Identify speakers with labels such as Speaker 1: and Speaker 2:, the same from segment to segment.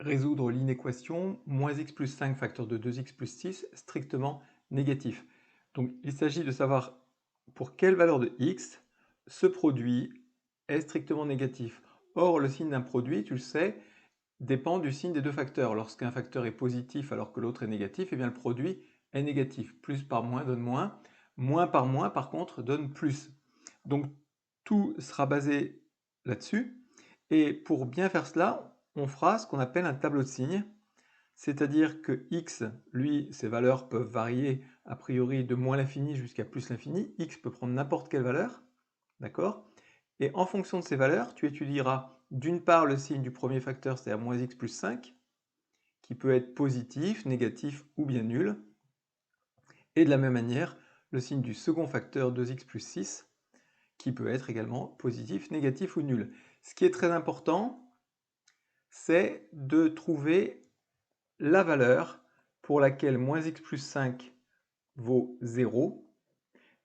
Speaker 1: résoudre l'inéquation moins x plus 5 facteur de 2x plus 6 strictement négatif. Donc il s'agit de savoir pour quelle valeur de x ce produit est strictement négatif. Or, le signe d'un produit, tu le sais, dépend du signe des deux facteurs. Lorsqu'un facteur est positif alors que l'autre est négatif, eh bien le produit est négatif. Plus par moins donne moins. Moins par moins, par contre, donne plus. Donc tout sera basé là-dessus. Et pour bien faire cela, on fera ce qu'on appelle un tableau de signes. C'est-à-dire que x, lui, ses valeurs peuvent varier a priori de moins l'infini jusqu'à plus l'infini. X peut prendre n'importe quelle valeur. D'accord? Et en fonction de ces valeurs, tu étudieras d'une part le signe du premier facteur, c'est-à-dire moins x plus 5, qui peut être positif, négatif ou bien nul. Et de la même manière, le signe du second facteur, 2x plus 6, qui peut être également positif, négatif ou nul. Ce qui est très important, c'est de trouver la valeur pour laquelle moins x plus 5 vaut 0,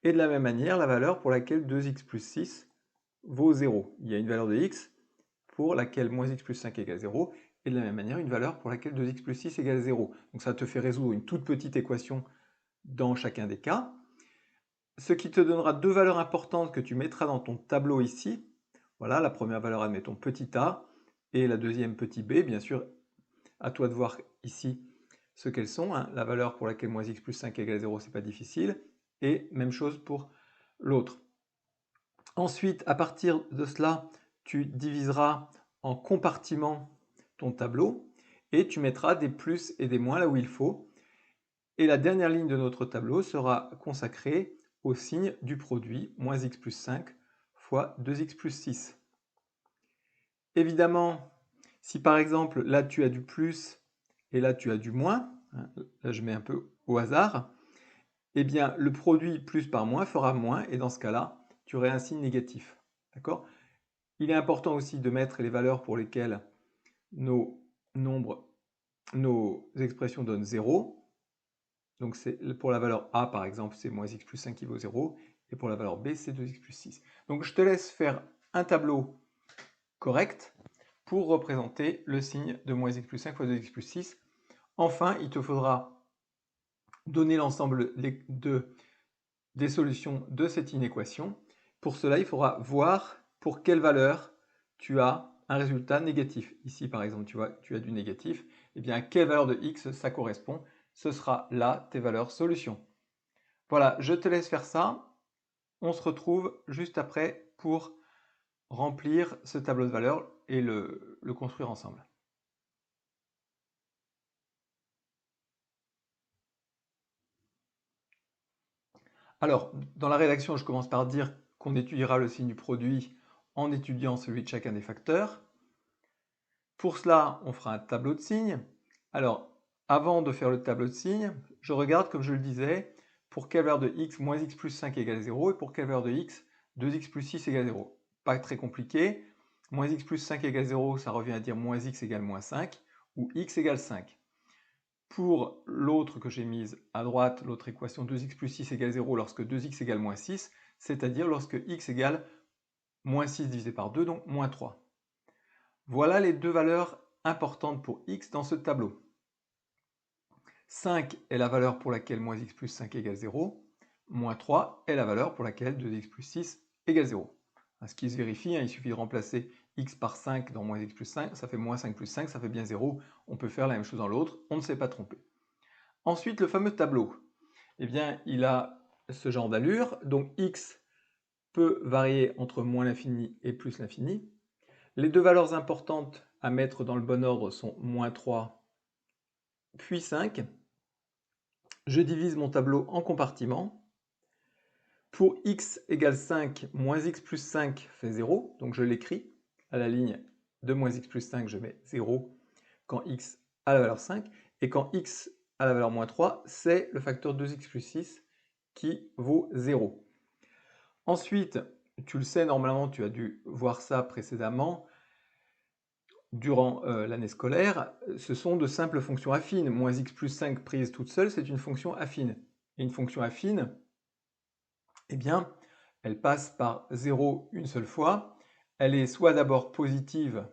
Speaker 1: et de la même manière, la valeur pour laquelle 2x plus 6 vaut 0. Il y a une valeur de x pour laquelle moins x plus 5 égale 0, et de la même manière, une valeur pour laquelle 2x plus 6 égale 0. Donc ça te fait résoudre une toute petite équation dans chacun des cas. Ce qui te donnera deux valeurs importantes que tu mettras dans ton tableau ici. Voilà, la première valeur, admettons petit a, et la deuxième petit b. Bien sûr, à toi de voir ici ce qu'elles sont. Hein. La valeur pour laquelle moins x plus 5 égale 0, c'est pas difficile. Et même chose pour l'autre. Ensuite, à partir de cela, tu diviseras en compartiments ton tableau et tu mettras des plus et des moins là où il faut. Et la dernière ligne de notre tableau sera consacrée au signe du produit, moins x plus 5 fois 2x plus 6. Évidemment, si par exemple là tu as du plus et là tu as du moins, hein, là je mets un peu au hasard, eh bien le produit plus par moins fera moins et dans ce cas-là, tu aurais un signe négatif. D'accord? Il est important aussi de mettre les valeurs pour lesquelles nos nombres, nos expressions donnent 0. Donc pour la valeur a, par exemple, c'est moins x plus 5 qui vaut 0. Et pour la valeur b, c'est 2x plus 6. Donc je te laisse faire un tableau correct pour représenter le signe de moins x plus 5 fois 2x plus 6. Enfin, il te faudra donner l'ensemble des solutions de cette inéquation. Pour cela, il faudra voir pour quelle valeur tu as un résultat négatif. Ici, par exemple, tu vois, tu as du négatif. Eh bien, à quelle valeur de x ça correspond? Ce sera là tes valeurs solutions. Voilà, je te laisse faire ça. On se retrouve juste après pour remplir ce tableau de valeurs et le construire ensemble. Alors, dans la rédaction, je commence par dire qu'on étudiera le signe du produit en étudiant celui de chacun des facteurs. Pour cela, on fera un tableau de signes. Alors, avant de faire le tableau de signes, je regarde, comme je le disais, pour quelle valeur de x, moins x plus 5 égale 0, et pour quelle valeur de x, 2x plus 6 égale 0. Pas très compliqué. Moins x plus 5 égale 0, ça revient à dire moins x égale moins 5, ou x égale 5. Pour l'autre que j'ai mise à droite, l'autre équation 2x plus 6 égale 0 lorsque 2x égale moins 6, c'est-à-dire lorsque x égale moins 6 divisé par 2, donc moins 3. Voilà les deux valeurs importantes pour x dans ce tableau. 5 est la valeur pour laquelle moins x plus 5 égale 0. Moins 3 est la valeur pour laquelle 2x plus 6 égale 0. Ce qui se vérifie, il suffit de remplacer x par 5 dans moins x plus 5, ça fait moins 5 plus 5, ça fait bien 0. On peut faire la même chose dans l'autre, on ne s'est pas trompé. Ensuite, le fameux tableau. Eh bien, il a ce genre d'allure, donc x peut varier entre moins l'infini et plus l'infini. Les deux valeurs importantes à mettre dans le bon ordre sont moins 3 puis 5. Je divise mon tableau en compartiments. Pour x égale 5, moins x plus 5 fait 0, donc je l'écris. À la ligne de moins x plus 5, je mets 0 quand x a la valeur 5. Et quand x a la valeur moins 3, c'est le facteur 2x plus 6 qui vaut 0. Ensuite, tu le sais, normalement, tu as dû voir ça précédemment, durant l'année scolaire, ce sont de simples fonctions affines. Moins x plus 5 prise toute seule, c'est une fonction affine. Et une fonction affine, eh bien, elle passe par 0 une seule fois. Elle est soit d'abord positive,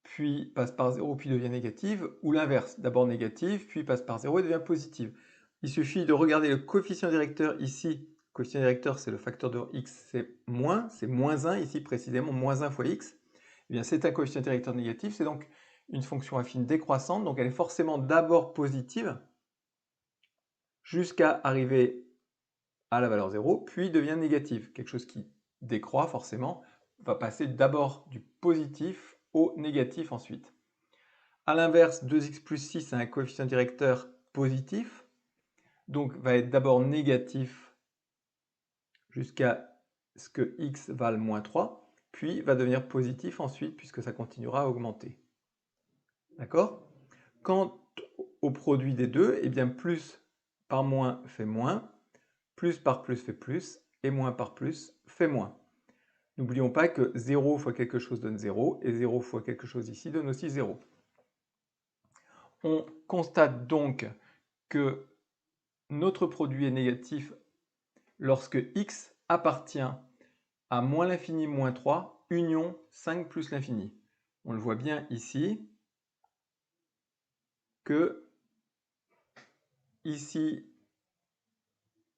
Speaker 1: puis passe par 0, puis devient négative, ou l'inverse, d'abord négative, puis passe par 0 et devient positive. Il suffit de regarder le coefficient directeur ici. Le coefficient directeur, c'est le facteur de x, c'est moins 1, ici précisément, moins 1 fois x. Eh bien, c'est un coefficient directeur négatif, c'est donc une fonction affine décroissante, donc elle est forcément d'abord positive, jusqu'à arriver à la valeur 0, puis devient négative. Quelque chose qui décroît forcément va passer d'abord du positif au négatif ensuite. A l'inverse, 2x plus 6 a un coefficient directeur positif, donc va être d'abord négatif jusqu'à ce que x vale moins 3, puis va devenir positif ensuite puisque ça continuera à augmenter. D'accord? Quant au produit des deux, eh bien plus par moins fait moins, plus par plus fait plus, et moins par plus fait moins. N'oublions pas que 0 fois quelque chose donne 0, et 0 fois quelque chose ici donne aussi 0. On constate donc que notre produit est négatif lorsque x appartient à moins l'infini moins 3, union 5 plus l'infini. On le voit bien ici, que ici,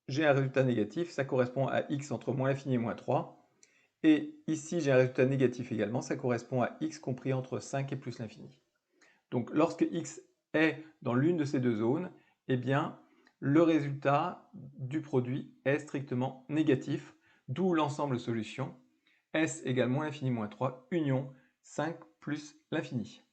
Speaker 1: j'ai un résultat négatif, ça correspond à x entre moins l'infini et moins 3. Et ici, j'ai un résultat négatif également, ça correspond à x compris entre 5 et plus l'infini. Donc lorsque x est dans l'une de ces deux zones, eh bien, le résultat du produit est strictement négatif, d'où l'ensemble solution S égale moins l'infini moins 3, union 5 plus l'infini.